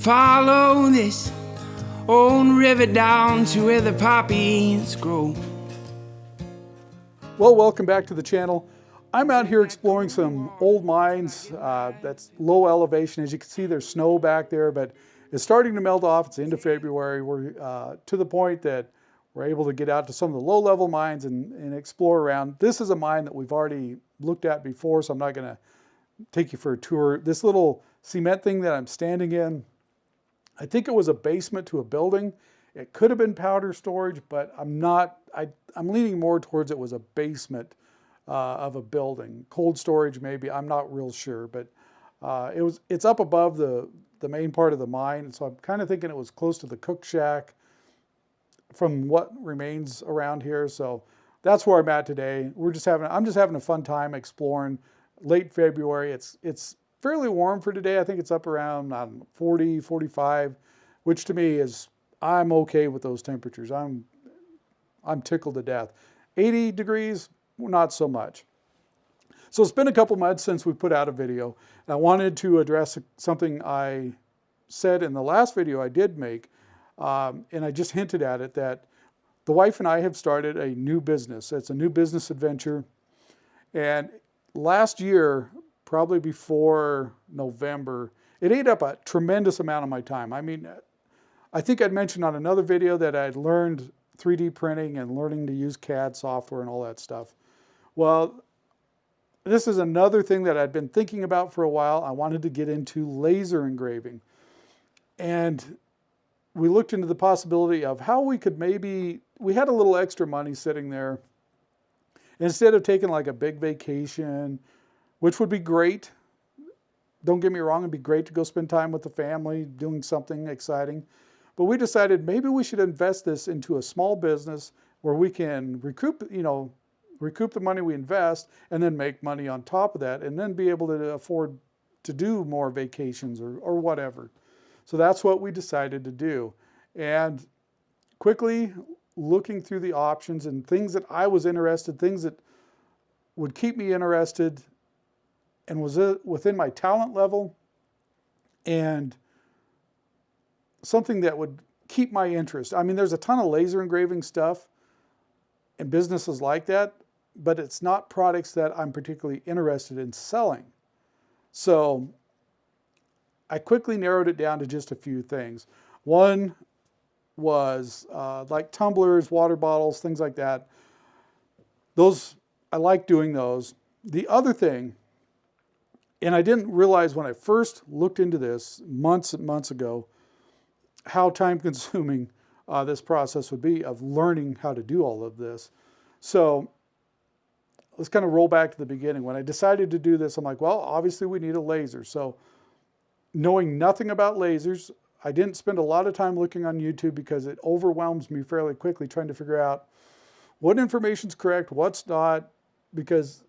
Follow this old river down to where the poppies grow. Well, welcome back to the channel. I'm out here exploring some old mines that's low elevation. As you can see, there's snow back there, but it's starting to melt off. It's into February. We're to the point that we're able to get out to some of the low-level mines and explore around. This is a mine that we've already looked at before, so I'm not going to take you for a tour. This little cement thing that I'm standing in, I think it was a basement to a building. It could have been powder storage, but I'm leaning more towards it was a basement of a building. Cold storage maybe, I'm not real sure, but it's up above the main part of the mine, so I'm kind of thinking it was close to the cook shack from what remains around here. So that's where I'm at today. I'm just having a fun time exploring. Late February, it's fairly warm for today. I think it's up around 40, 45, which to me is, I'm okay with those temperatures. I'm tickled to death. 80 degrees, not so much. So it's been a couple months since we put out a video. I wanted to address something I said in the last video I did make, and I just hinted at it, that the wife and I have started a new business. It's a new business adventure. And last year, probably before November, it ate up a tremendous amount of my time. I mean, I think I'd mentioned on another video that I'd learned 3D printing and learning to use CAD software and all that stuff. Well, this is another thing that I'd been thinking about for a while. I wanted to get into laser engraving. And we looked into the possibility of how we could we had a little extra money sitting there. Instead of taking like a big vacation, which would be great, don't get me wrong, it'd be great to go spend time with the family, doing something exciting. But we decided maybe we should invest this into a small business where we can recoup the money we invest and then make money on top of that and then be able to afford to do more vacations or whatever. So that's what we decided to do. And quickly looking through the options and things that I was interested, things that would keep me interested and was within my talent level and something that would keep my interest. I mean, there's a ton of laser engraving stuff and businesses like that, but it's not products that I'm particularly interested in selling. So I quickly narrowed it down to just a few things. One was like tumblers, water bottles, things like that. Those, I like doing those. The other thing, and I didn't realize when I first looked into this months and months ago, how time consuming this process would be of learning how to do all of this. So let's kind of roll back to the beginning. When I decided to do this, I'm like, well, obviously we need a laser. So knowing nothing about lasers, I didn't spend a lot of time looking on YouTube because it overwhelms me fairly quickly trying to figure out what information's correct, what's not, because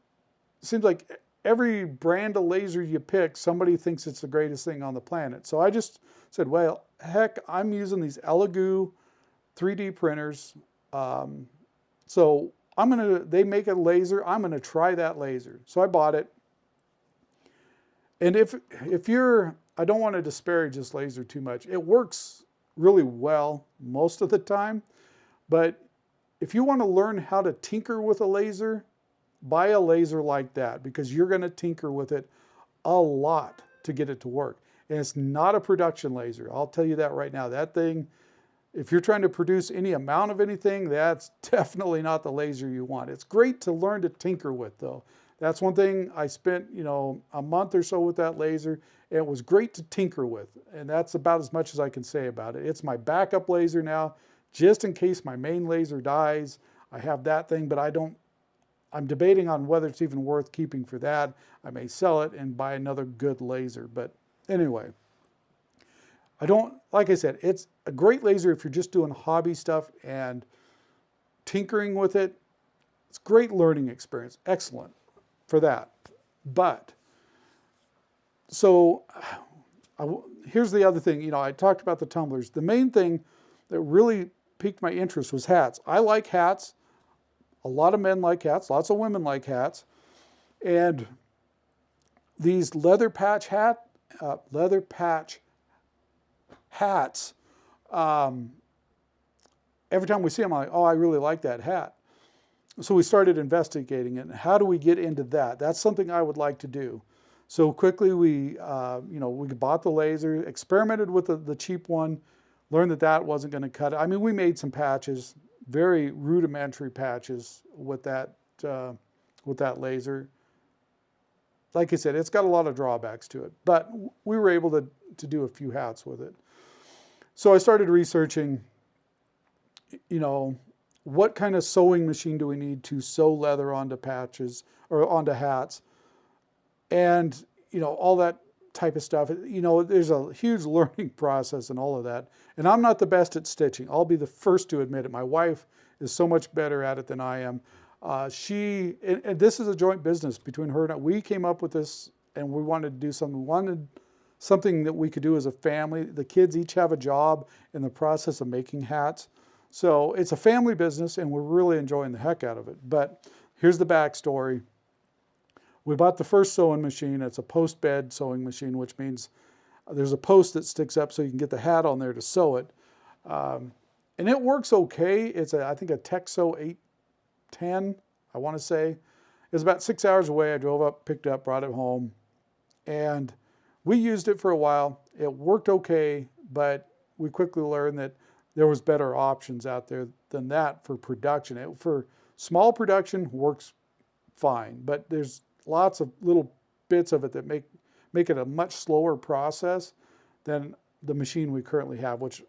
it seems like every brand of laser you pick, somebody thinks it's the greatest thing on the planet. So I just said, well, heck, I'm using these Elegoo 3D printers. So they make a laser, I'm gonna try that laser. So I bought it. And I don't want to disparage this laser too much. It works really well most of the time, but if you want to learn how to tinker with a laser, buy a laser like that because you're going to tinker with it a lot to get it to work. And it's not a production laser. I'll tell you that right now. That thing, if you're trying to produce any amount of anything, that's definitely not the laser you want. It's great to learn to tinker with though. That's one thing I spent, a month or so with that laser. It was great to tinker with, and that's about as much as I can say about it. It's my backup laser now, just in case my main laser dies. I have that thing, but I'm debating on whether it's even worth keeping for that. I may sell it and buy another good laser, but anyway. Like I said, it's a great laser if you're just doing hobby stuff and tinkering with it. It's a great learning experience, excellent for that. But so here's the other thing. I talked about the tumblers. The main thing that really piqued my interest was hats. I like hats. A lot of men like hats. Lots of women like hats. And these leather patch hats, every time we see them, I'm like, oh, I really like that hat. So we started investigating it. How do we get into that? That's something I would like to do. So quickly we bought the laser, experimented with the cheap one, learned that that wasn't going to cut it. I mean, we made some patches, very rudimentary patches with that laser. Like I said, it's got a lot of drawbacks to it, but we were able to do a few hats with it. So I started researching, what kind of sewing machine do we need to sew leather onto patches or onto hats, and all that type of stuff. There's a huge learning process and all of that. And I'm not the best at stitching. I'll be the first to admit it. My wife is so much better at it than I am. And this is a joint business between her and I. We came up with this, and we wanted to do something. We wanted something that we could do as a family. The kids each have a job in the process of making hats. So it's a family business, and we're really enjoying the heck out of it. But here's the backstory. We bought the first sewing machine. It's a post bed sewing machine, which means there's a post that sticks up so you can get the hat on there to sew it. And it works okay. It's I think a Texo 810, I want to say. It's about 6 hours away. I drove up, picked it up, brought it home. And we used it for a while. It worked okay, but we quickly learned that there was better options out there than that for production. For small production, works fine, but there's lots of little bits of it that make it a much slower process than the machine we currently have, which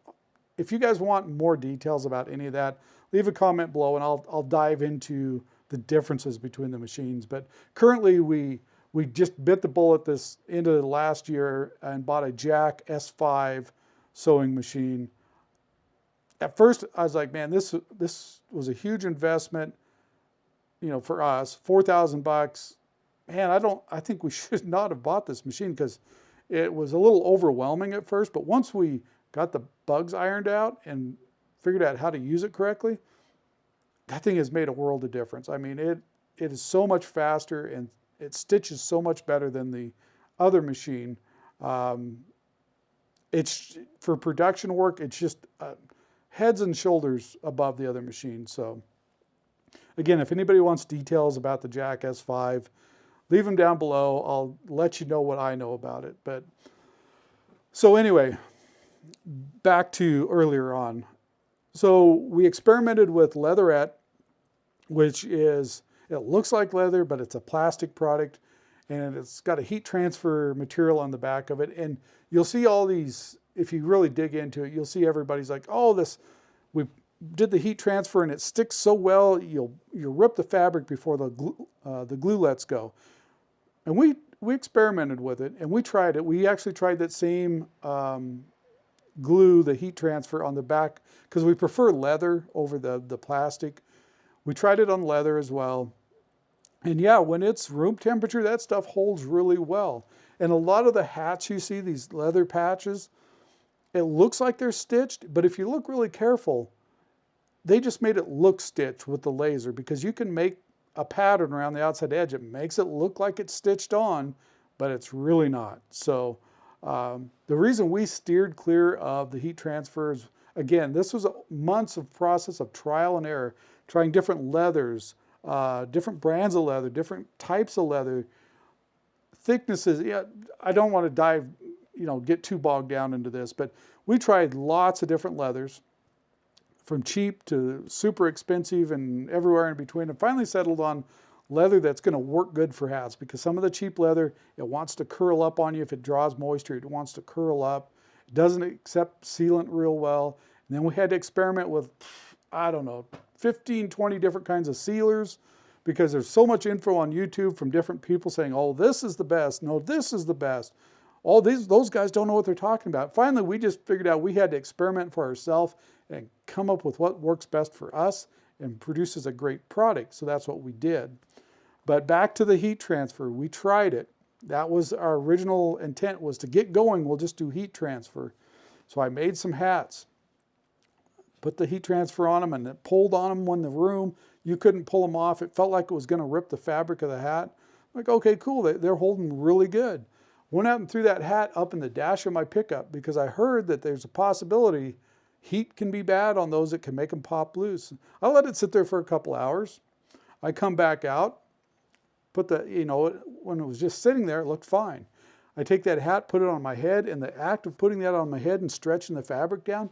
if you guys want more details about any of that, leave a comment below and I'll dive into the differences between the machines. But currently we just bit the bullet this into the last year and bought a Jack S5 sewing machine. At first I was like, man, this was a huge investment, for us, $4,000. Man, I think we should not have bought this machine because it was a little overwhelming at first. But once we got the bugs ironed out and figured out how to use it correctly, that thing has made a world of difference. I mean, it is so much faster and it stitches so much better than the other machine. It's for production work. It's just heads and shoulders above the other machine. So again, if anybody wants details about the Jack S5, leave them down below. I'll let you know what I know about it. But so anyway, back to earlier on. So we experimented with leatherette, which it looks like leather, but it's a plastic product, and it's got a heat transfer material on the back of it. And you'll see all these, if you really dig into it, you'll see everybody's like, oh, we did the heat transfer and it sticks so well, you'll rip the fabric before the glue lets go. And we experimented with it and we tried it. We actually tried that same glue, the heat transfer on the back, because we prefer leather over the plastic. We tried it on leather as well. And yeah, when it's room temperature, that stuff holds really well. And a lot of the hats you see, these leather patches, it looks like they're stitched, but if you look really careful, they just made it look stitched with the laser, because you can make a pattern around the outside edge. It makes it look like it's stitched on, but it's really not. So the reason we steered clear of the heat transfers, again, this was months of process of trial and error, trying different leathers, different brands of leather, different types of leather, thicknesses. Yeah, I don't want to dive, get too bogged down into this, but we tried lots of different leathers, from cheap to super expensive and everywhere in between, and finally settled on leather that's going to work good for hats, because some of the cheap leather, it wants to curl up on you if it draws moisture. It wants to curl up. It doesn't accept sealant real well. And then we had to experiment with, 15, 20 different kinds of sealers, because there's so much info on YouTube from different people saying, oh, this is the best. No, this is the best. Those guys don't know what they're talking about. Finally, we just figured out we had to experiment for ourselves and come up with what works best for us and produces a great product. So that's what we did. But back to the heat transfer, we tried it. That was our original intent, was to get going, we'll just do heat transfer. So I made some hats, put the heat transfer on them, and it pulled on them when the room, you couldn't pull them off. It felt like it was going to rip the fabric of the hat. I'm like, okay, cool, they're holding really good. went out and threw that hat up in the dash of my pickup because I heard that there's a possibility heat can be bad on those that can make them pop loose. I let it sit there for a couple hours. I come back out, put the, when it was just sitting there, it looked fine. I take that hat, put it on my head, and the act of putting that on my head and stretching the fabric down,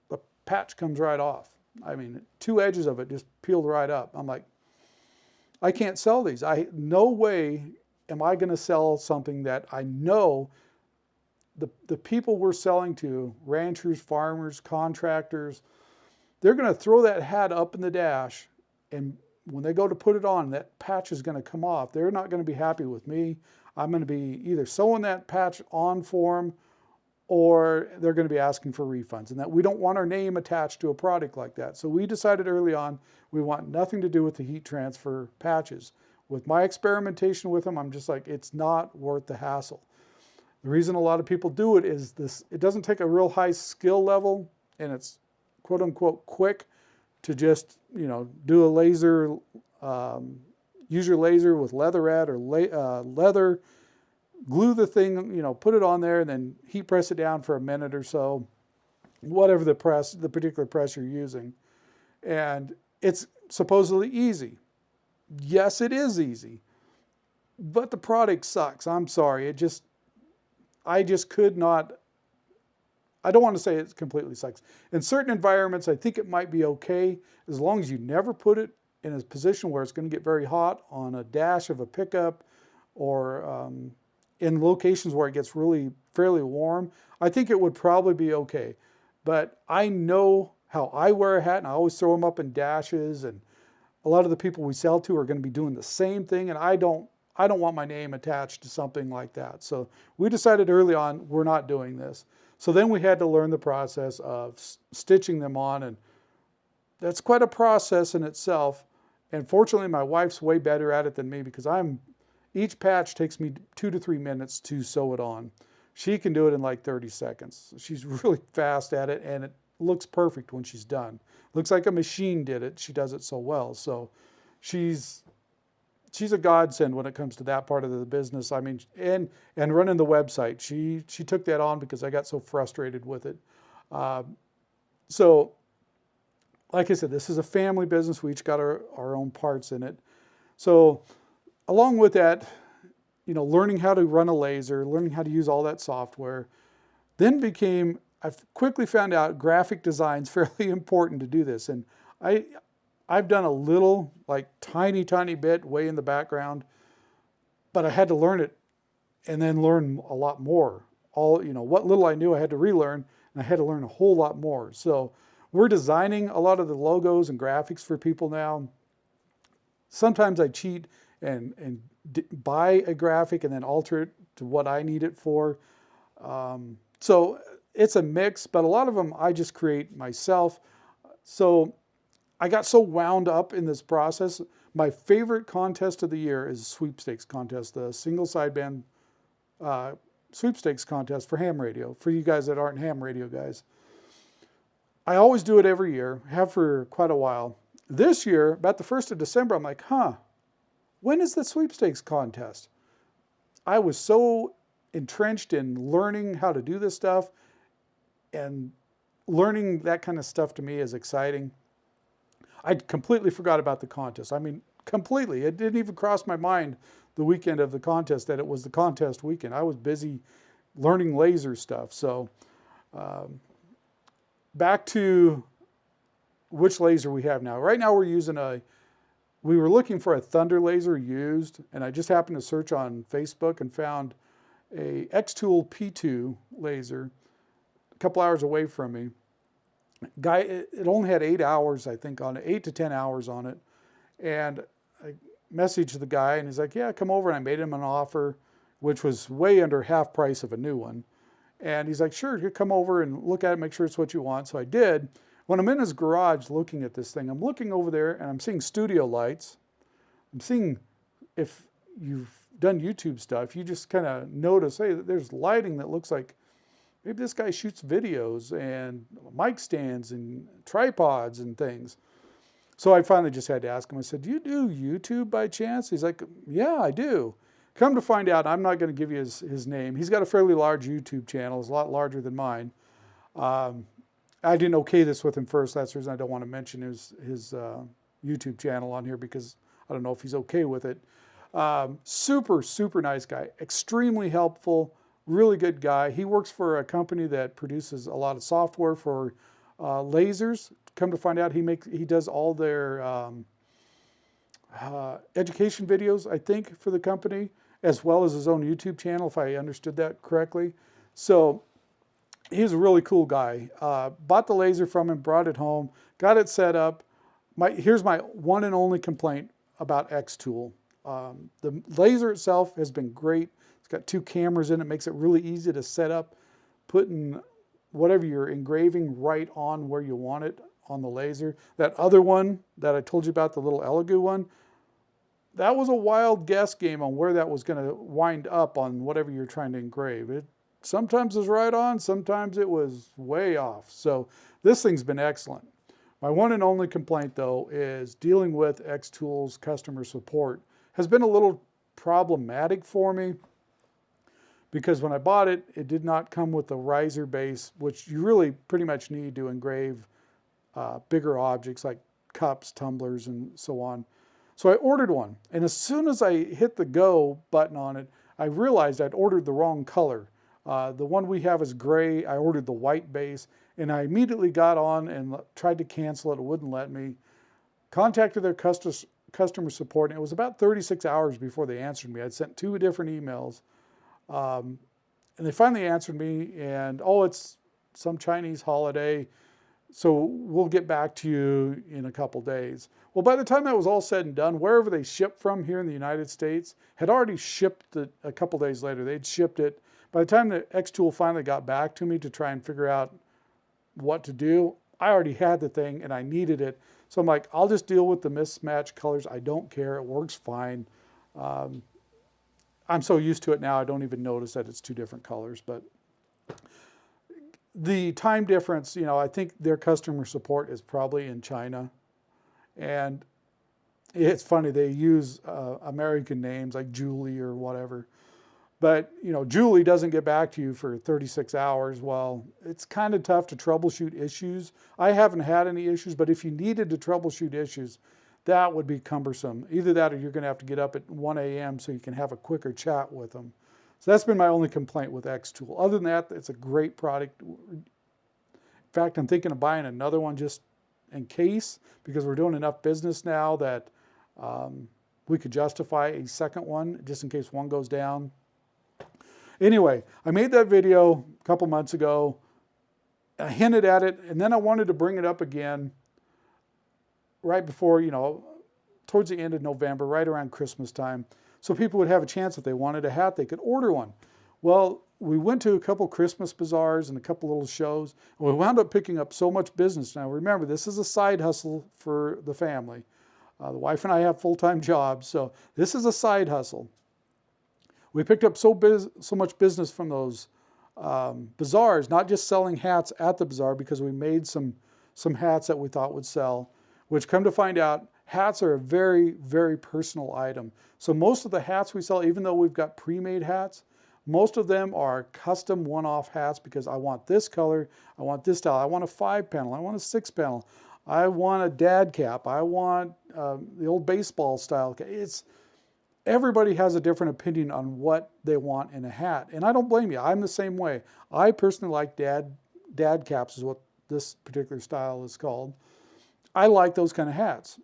the patch comes right off. I mean, 2 edges of it just peeled right up. I'm like, I can't sell these. No way am I going to sell something that I know the people we're selling to, ranchers, farmers, contractors, they're going to throw that hat up in the dash, and when they go to put it on, that patch is going to come off. They're not going to be happy with me. I'm going to be either sewing that patch on for them, or they're going to be asking for refunds, and that we don't want our name attached to a product like that. So we decided early on we want nothing to do with the heat transfer patches. With my experimentation with them, I'm just like, it's not worth the hassle. The reason a lot of people do it is this: it doesn't take a real high skill level, and it's quote unquote quick to just do a laser, use your laser with leatherette or leather, glue the thing, put it on there, and then heat press it down for a minute or so, whatever the particular press you're using. And it's supposedly easy. Yes, it is easy, but the product sucks. I'm sorry. I just could not. I don't want to say it completely sucks. In certain environments, I think it might be okay as long as you never put it in a position where it's going to get very hot on a dash of a pickup, or in locations where it gets really fairly warm. I think it would probably be okay. But I know how I wear a hat, and I always throw them up in dashes, and a lot of the people we sell to are going to be doing the same thing, and I don't want my name attached to something like that. So we decided early on we're not doing this. So then we had to learn the process of stitching them on, and that's quite a process in itself. And fortunately, my wife's way better at it than me, because each patch takes me 2 to 3 minutes to sew it on. She can do it in like 30 seconds. She's really fast at it, and it looks perfect when she's done. Looks like a machine did it. She does it so well. So she's a godsend when it comes to that part of the business. I mean, and running the website. She took that on because I got so frustrated with it. So, like I said, this is a family business. We each got our own parts in it. So, along with that, learning how to run a laser, learning how to use all that software, then I've quickly found out graphic design's fairly important to do this. And I've done a little, like tiny bit way in the background, but I had to learn it and then learn a lot more. What little I knew I had to relearn, and I had to learn a whole lot more. So we're designing a lot of the logos and graphics for people now. Sometimes I cheat and buy a graphic and then alter it to what I need it for. So it's a mix, but a lot of them I just create myself. So I got so wound up in this process. My favorite contest of the year is sweepstakes contest, the single sideband sweepstakes contest for ham radio, for you guys that aren't ham radio guys. I always do it every year, have for quite a while. This year, about the 1st of December, I'm like, when is the sweepstakes contest? I was so entrenched in learning how to do this stuff, and learning that kind of stuff to me is exciting. I completely forgot about the contest. I mean, completely. It didn't even cross my mind the weekend of the contest that it was the contest weekend. I was busy learning laser stuff. So back to which laser we have now. Right now we're using we were looking for a Thunder laser used, and I just happened to search on Facebook and found a X-Tool P2 laser a couple hours away from me. Guy, it only had 8 hours, I think, on it, 8 to 10 hours on it. And I messaged the guy, and he's like, yeah, come over. And I made him an offer, which was way under half price of a new one. And he's like, sure, you come over and look at it, make sure it's what you want. So I did. When I'm in his garage looking at this thing, I'm looking over there, and I'm seeing studio lights. I'm seeing, if you've done YouTube stuff, you just kind of notice, hey, there's lighting that looks like maybe this guy shoots videos, and mic stands and tripods and things. So I finally just had to ask him. I said, do you do YouTube by chance? He's like, yeah, I do. Come to find out, I'm not going to give you his name. He's got a fairly large YouTube channel. It's a lot larger than mine. I didn't okay this with him first. That's the reason I don't want to mention his YouTube channel on here, because I don't know if he's okay with it. Super, super nice guy. Extremely helpful. Really good guy. He works for a company that produces a lot of software for lasers. Come to find out, he does all their education videos, I think, for the company, as well as his own YouTube channel, if I understood that correctly. So he's a really cool guy. Bought the laser from him, brought it home, got it set up. Here's my one and only complaint about X-Tool. The laser itself has been great. It's got 2 cameras in it, makes it really easy to set up, putting whatever you're engraving right on where you want it on the laser. That other one that I told you about, the little Elegoo one, that was a wild guess game on where that was going to wind up on whatever you're trying to engrave. It sometimes was right on, sometimes it was way off. So this thing's been excellent. My one and only complaint, though, is dealing with X-Tool's customer support has been a little problematic for me, because when I bought it, it did not come with the riser base, which you really pretty much need to engrave bigger objects like cups, tumblers, and so on. So I ordered one, and as soon as I hit the go button on it, I realized I'd ordered the wrong color. The one we have is gray. I ordered the white base, and I immediately got on and tried to cancel it. It wouldn't let me. Contacted their customer support, and it was about 36 hours before they answered me. I'd sent 2 different emails, and they finally answered me, and, oh, it's some Chinese holiday, so we'll get back to you in a couple days. Well, by the time that was all said and done, wherever they shipped from here in the United States had already shipped it a couple days later. They'd shipped it. By the time the X-Tool finally got back to me to try and figure out what to do, I already had the thing and I needed it. So I'm like, I'll just deal with the mismatched colors. I don't care. It works fine. I'm so used to it now, I don't even notice that it's 2 different colors. But the time difference, I think their customer support is probably in China. And it's funny, they use American names like Julie or whatever. But, Julie doesn't get back to you for 36 hours. Well, it's kind of tough to troubleshoot issues. I haven't had any issues, but if you needed to troubleshoot issues, that would be cumbersome. Either that or you're going to have to get up at 1 a.m. so you can have a quicker chat with them. So that's been my only complaint with X-Tool. Other than that, it's a great product. In fact, I'm thinking of buying another one just in case, because we're doing enough business now that we could justify a second one just in case one goes down. Anyway, I made that video a couple months ago. I hinted at it, and then I wanted to bring it up again right before, towards the end of November, right around Christmas time, so people would have a chance if they wanted a hat, they could order one. Well, we went to a couple Christmas bazaars and a couple little shows, and we wound up picking up so much business. Now, remember, this is a side hustle for the family. The wife and I have full-time jobs, so this is a side hustle. We picked up so much business from those bazaars, not just selling hats at the bazaar, because we made some hats that we thought would sell, which, come to find out, hats are a very, very personal item. So most of the hats we sell, even though we've got pre-made hats, most of them are custom one-off hats, because I want this color, I want this style, I want a 5-panel, I want a 6-panel, I want a dad cap, I want the old baseball style cap. Everybody has a different opinion on what they want in a hat. And I don't blame you. I'm the same way. I personally like dad caps, is what this particular style is called. I like those kind of hats.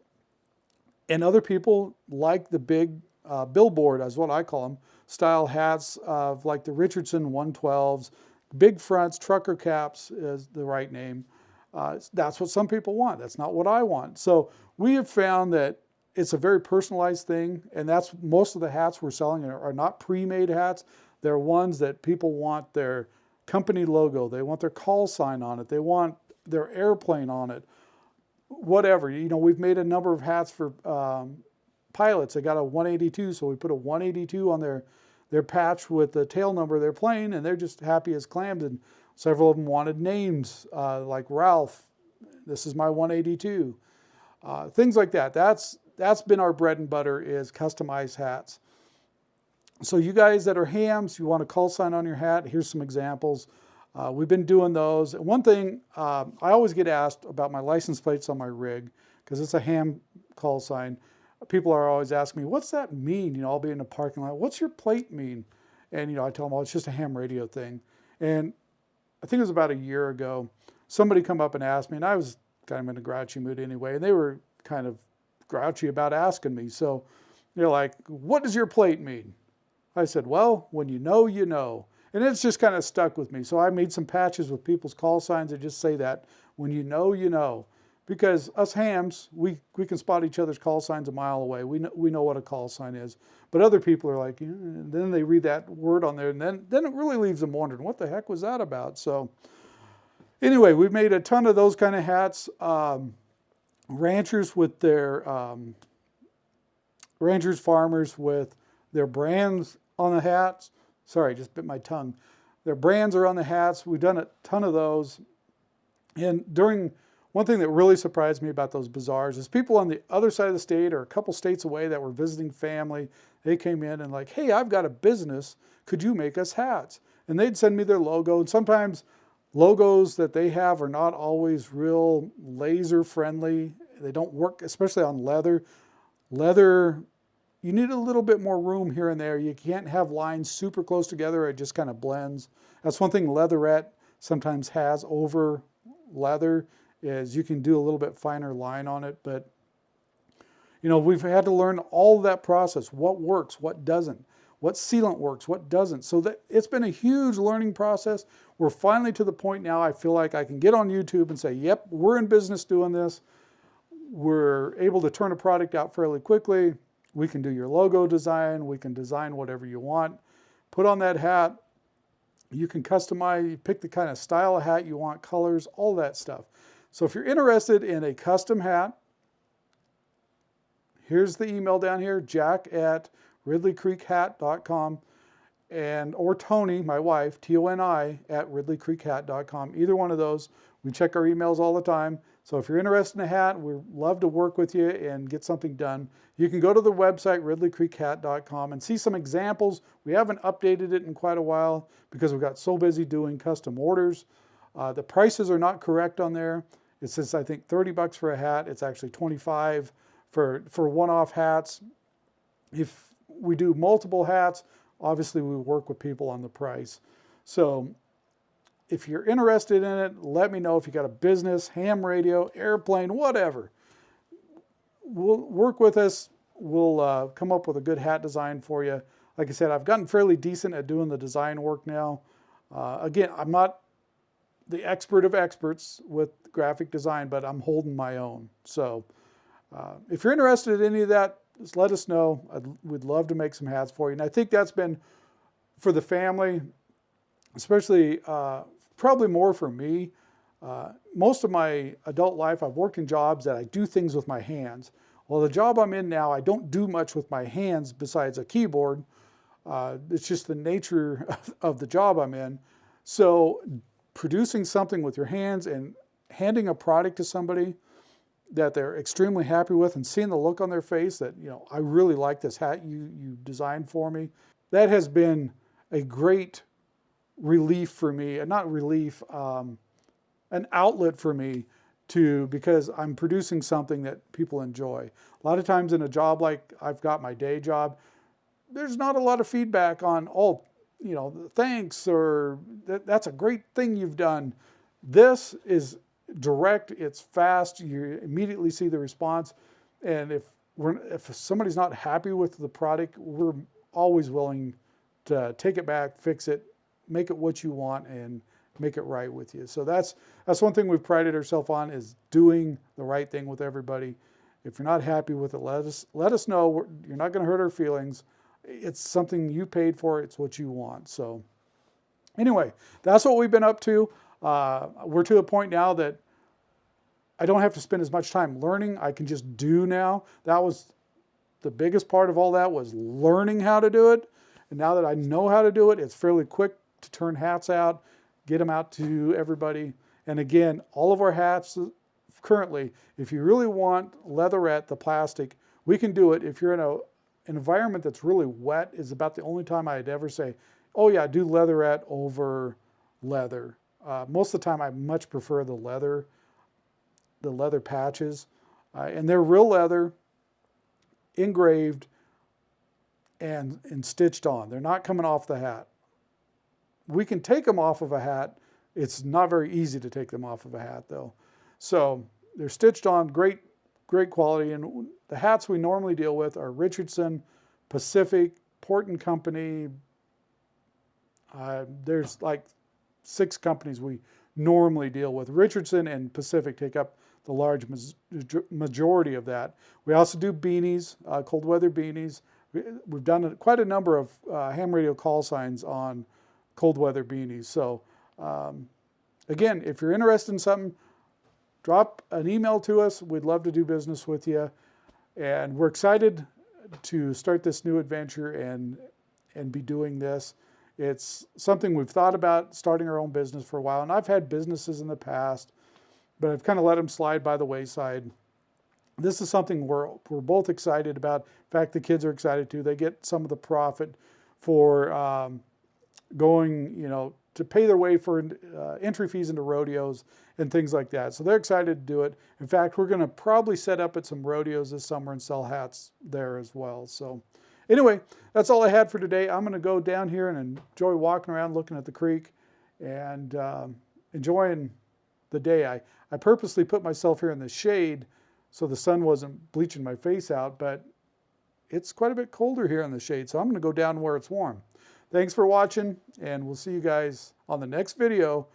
And other people like the big billboard, as what I call them, style hats of like the Richardson 112s, big fronts, trucker caps is the right name. That's what some people want. That's not what I want. So we have found that it's a very personalized thing, and that's most of the hats we're selling are not pre-made hats. They're ones that people want their company logo, they want their call sign on it, they want their airplane on it, whatever. We've made a number of hats for pilots. They got a 182, so we put a 182 on their patch with the tail number of their plane, and they're just happy as clams. And several of them wanted names like Ralph. This is my 182. Things like that. That's been our bread and butter, is customized hats. So you guys that are hams, you want a call sign on your hat, here's some examples. We've been doing those. And one thing, I always get asked about my license plates on my rig, because it's a ham call sign. People are always asking me, what's that mean? I'll be in the parking lot. What's your plate mean? And, I tell them, oh, it's just a ham radio thing. And I think it was about a year ago, somebody come up and asked me, and I was kind of in a grouchy mood anyway, and they were kind of grouchy about asking me. So they're like, what does your plate mean? I said, well, when you know, you know. And it's just kind of stuck with me. So I made some patches with people's call signs that just say that, when you know, you know. Because us hams, we can spot each other's call signs a mile away. We know what a call sign is. But other people are like, and then they read that word on there, and then it really leaves them wondering, what the heck was that about? So anyway, we've made a ton of those kind of hats. Ranchers with their, ranchers, farmers with their brands on the hats. Sorry, just bit my tongue. Their brands are on the hats. We've done a ton of those. And one thing that really surprised me about those bazaars is people on the other side of the state or a couple states away that were visiting family, they came in and like, hey, I've got a business. Could you make us hats? And they'd send me their logo. And sometimes logos that they have are not always real laser friendly. They don't work, especially on leather. Leather, you need a little bit more room here and there. You can't have lines super close together. It just kind of blends. That's one thing leatherette sometimes has over leather, is you can do a little bit finer line on it. But, we've had to learn all of that process. What works, what doesn't. What sealant works, what doesn't. So that it's been a huge learning process. We're finally to the point now I feel like I can get on YouTube and say, yep, we're in business doing this. We're able to turn a product out fairly quickly. We can do your logo design. We can design whatever you want. Put on that hat. You can customize, you pick the kind of style of hat you want, colors, all that stuff. So if you're interested in a custom hat, here's the email down here, jack@ridleycreekhat.com, or Tony, my wife, Toni, @ridleycreekhat.com. Either one of those. We check our emails all the time. So if you're interested in a hat, we'd love to work with you and get something done. You can go to the website, ridleycreekhat.com, and see some examples. We haven't updated it in quite a while because we got so busy doing custom orders. The prices are not correct on there. It says, I think, $30 for a hat. It's actually $25 for one-off hats. If we do multiple hats, obviously we work with people on the price. So if you're interested in it, let me know. If you got a business, ham radio, airplane, whatever. We'll work with us. We'll come up with a good hat design for you. Like I said, I've gotten fairly decent at doing the design work now. Again, I'm not the expert of experts with graphic design, but I'm holding my own. So if you're interested in any of that, just let us know. We'd love to make some hats for you. And I think that's been, for the family, especially probably more for me. Most of my adult life, I've worked in jobs that I do things with my hands. Well, the job I'm in now, I don't do much with my hands besides a keyboard. It's just the nature of the job I'm in. So producing something with your hands and handing a product to somebody that they're extremely happy with and seeing the look on their face that, I really like this hat you designed for me, that has been a great relief for me, and not relief, an outlet for me because I'm producing something that people enjoy. A lot of times in a job like I've got my day job, there's not a lot of feedback on, thanks, or that's a great thing you've done. This is direct, it's fast, you immediately see the response. And if somebody's not happy with the product, we're always willing to take it back, fix it, make it what you want, and make it right with you. So that's one thing we've prided ourselves on, is doing the right thing with everybody. If you're not happy with it, let us know. You're not going to hurt our feelings. It's something you paid for. It's what you want. So anyway, that's what we've been up to. We're to the point now that I don't have to spend as much time learning. I can just do now. That was the biggest part of all that, was learning how to do it. And now that I know how to do it, it's fairly quick to turn hats out, get them out to everybody. And again, all of our hats currently, if you really want leatherette, the plastic, we can do it. If you're in an environment that's really wet is about the only time I'd ever say, oh yeah, do leatherette over leather. Most of the time I much prefer the leather patches. And they're real leather, engraved, and stitched on. They're not coming off the hat. We can take them off of a hat. It's not very easy to take them off of a hat though. So they're stitched on, great quality. And the hats we normally deal with are Richardson, Pacific, Port and Company. There's like 6 companies we normally deal with. Richardson and Pacific take up the large majority of that. We also do beanies, cold weather beanies. We've done quite a number of ham radio call signs on cold weather beanies. So again, if you're interested in something, drop an email to us. We'd love to do business with you. And we're excited to start this new adventure and be doing this. It's something we've thought about, starting our own business for a while. And I've had businesses in the past, but I've kind of let them slide by the wayside. This is something we're both excited about. In fact, the kids are excited too. They get some of the profit for going, to pay their way for entry fees into rodeos and things like that. So they're excited to do it. In fact, we're going to probably set up at some rodeos this summer and sell hats there as well. So anyway, that's all I had for today. I'm going to go down here and enjoy walking around looking at the creek and enjoying the day. I purposely put myself here in the shade so the sun wasn't bleaching my face out, but it's quite a bit colder here in the shade, so I'm going to go down where it's warm. Thanks for watching, and we'll see you guys on the next video,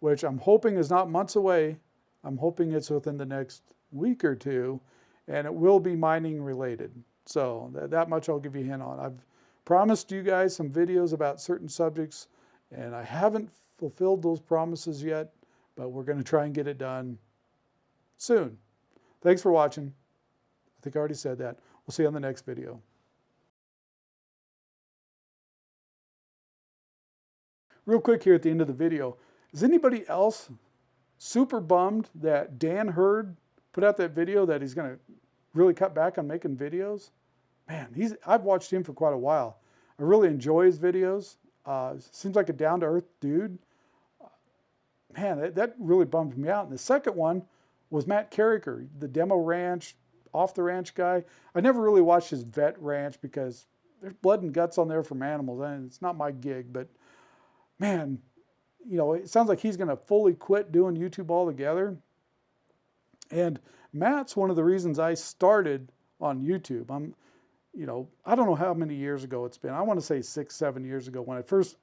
which I'm hoping is not months away. I'm hoping it's within the next week or two, and it will be mining related. So that much I'll give you a hint on. I've promised you guys some videos about certain subjects, and I haven't fulfilled those promises yet, but we're going to try and get it done soon. Thanks for watching. I think I already said that. We'll see you on the next video. Real quick here at the end of the video, is anybody else super bummed that Dan Hurd put out that video that he's going to really cut back on making videos? Man, I've watched him for quite a while. I really enjoy his videos. Seems like a down-to-earth dude. Man, that really bummed me out. And the second one was Matt Carricker, the demo ranch, off the ranch guy. I never really watched his vet ranch because there's blood and guts on there from animals, and it's not my gig. But man, it sounds like he's going to fully quit doing YouTube altogether. And Matt's one of the reasons I started on YouTube. I don't know how many years ago it's been. I want to say 6, 7 years ago when I first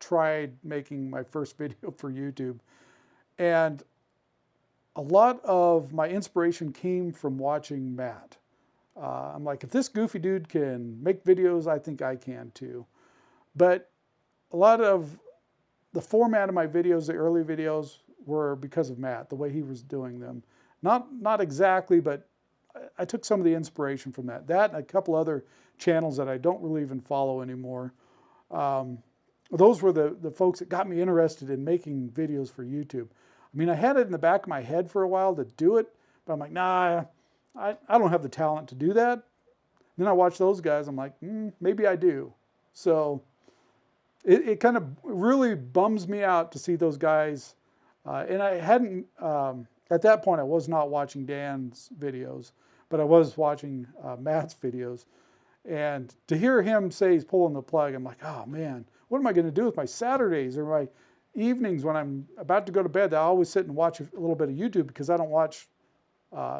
tried making my first video for YouTube. And a lot of my inspiration came from watching Matt. I'm like, if this goofy dude can make videos, I think I can too. But a lot of the format of my videos, the early videos, were because of Matt, the way he was doing them. Not exactly, but I took some of the inspiration from that. That and a couple other channels that I don't really even follow anymore. Those were the folks that got me interested in making videos for YouTube. I mean, I had it in the back of my head for a while to do it, but I'm like, nah, I don't have the talent to do that. Then I watch those guys, I'm like, maybe I do. So it kind of really bums me out to see those guys. And I hadn't, at that point, I was not watching Dan's videos, but I was watching Matt's videos. And to hear him say he's pulling the plug, I'm like, oh man, what am I going to do with my Saturdays or my evenings when I'm about to go to bed? I always sit and watch a little bit of YouTube because I don't watch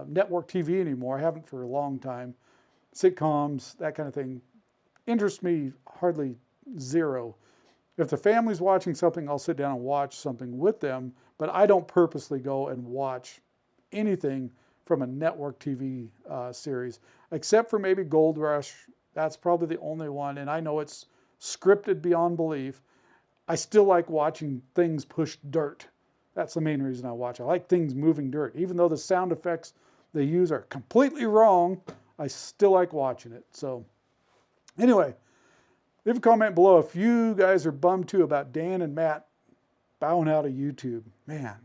network TV anymore. I haven't for a long time. Sitcoms, that kind of thing, interests me hardly zero. If the family's watching something, I'll sit down and watch something with them, but I don't purposely go and watch anything from a network TV series, except for maybe Gold Rush. That's probably the only one, and I know it's scripted beyond belief. I still like watching things push dirt. That's the main reason I watch. I like things moving dirt. Even though the sound effects they use are completely wrong, I still like watching it. So anyway, leave a comment below if you guys are bummed too about Dan and Matt bowing out of YouTube. Man,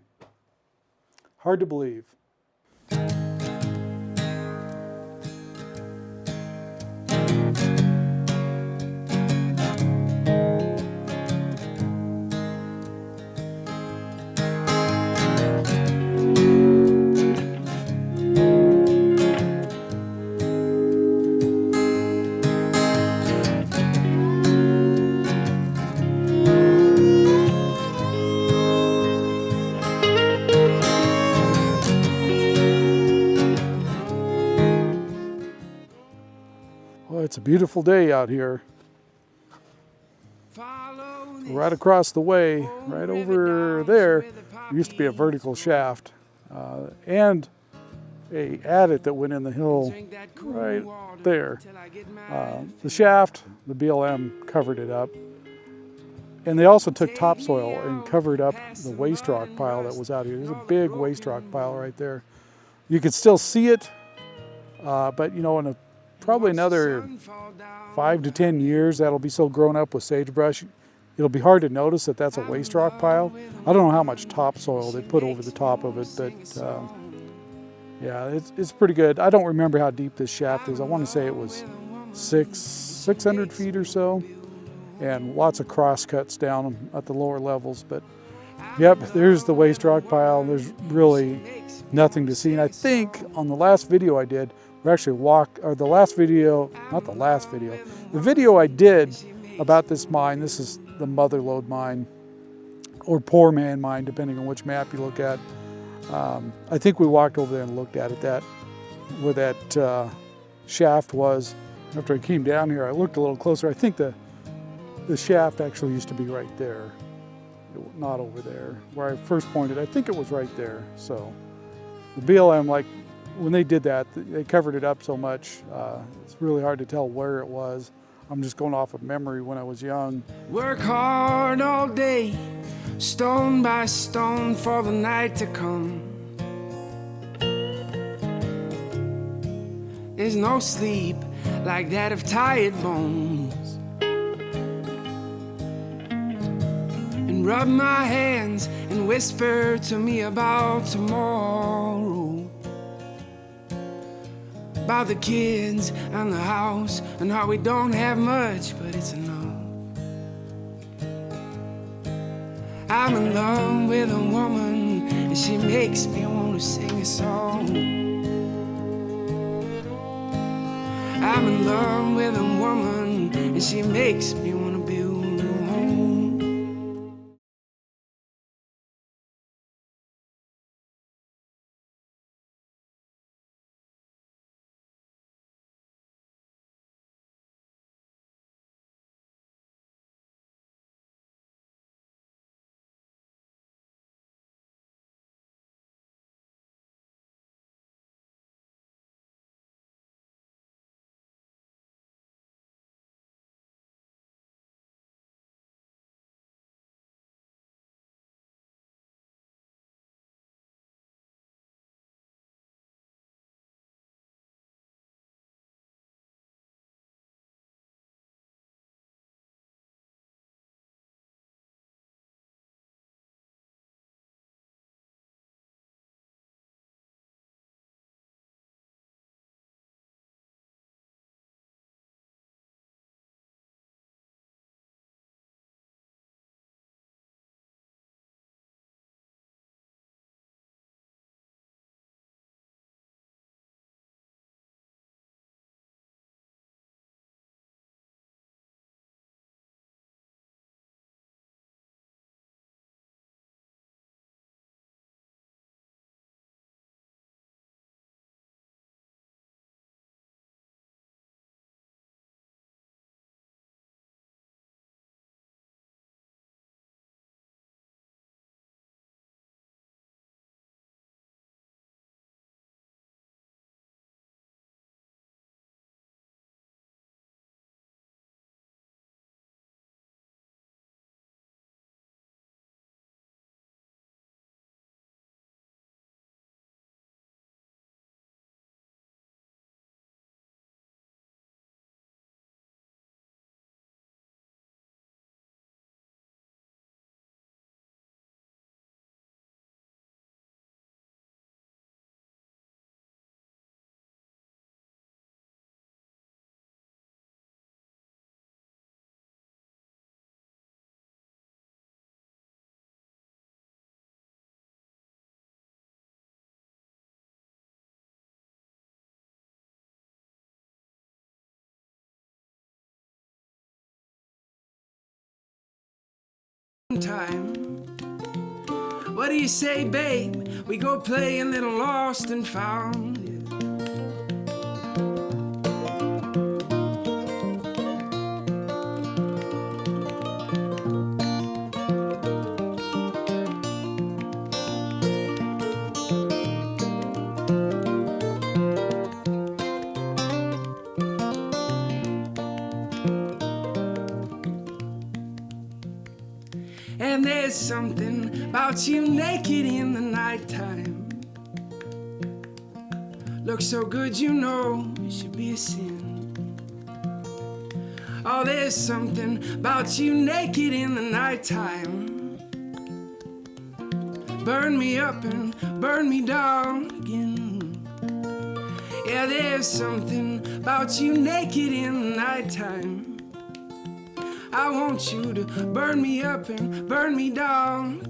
hard to believe. it's a beautiful day out here. Follow this Right across the way, old right river over down there, to where the there used to be a poppies vertical grow. shaft and a adit that went in the hill Drink that cool right water there. till I get my The shaft, the BLM covered it up. And they also took topsoil and covered up the waste rock pile that was out here. There's a big waste rock pile right there. You could still see it, but you know, in probably another 5 to 10 years, that'll be so grown up with sagebrush, it'll be hard to notice that that's a waste rock pile. I don't know how much topsoil they put over the top of it, but yeah, it's pretty good. I don't remember how deep this shaft is. I want to say it was 600 feet or so, and lots of cross cuts down at the lower levels. But yep, there's the waste rock pile. There's really nothing to see. And I think on the last video I did, we actually the last video, not the last video, the video I did about this mine, this is the Mother Lode mine, or Poor Man mine, depending on which map you look at. I think we walked over there and looked at it, where that shaft was. After I came down here, I looked a little closer. I think the shaft actually used to be right there, not over there. Where I first pointed, I think it was right there. So the BLM, like when they did that, they covered it up so much, it's really hard to tell where it was. I'm just going off of memory when I was young. Work hard all day, stone by stone, for the night to come. There's no sleep like that of tired bones. And rub my hands and whisper to me about tomorrow, about the kids and the house, and how we don't have much, but it's enough. I'm in love with a woman, and she makes me want to sing a song. I'm in love with a woman, and she makes me want to build a home. Time. What do you say, babe? We go play a little lost and found. there's something about you naked in the nighttime. Look so good, you know it should be a sin. Oh, there's something about you naked in the nighttime. Burn me up and burn me down again. Yeah, there's something about you naked in the nighttime. I want you to burn me up and burn me down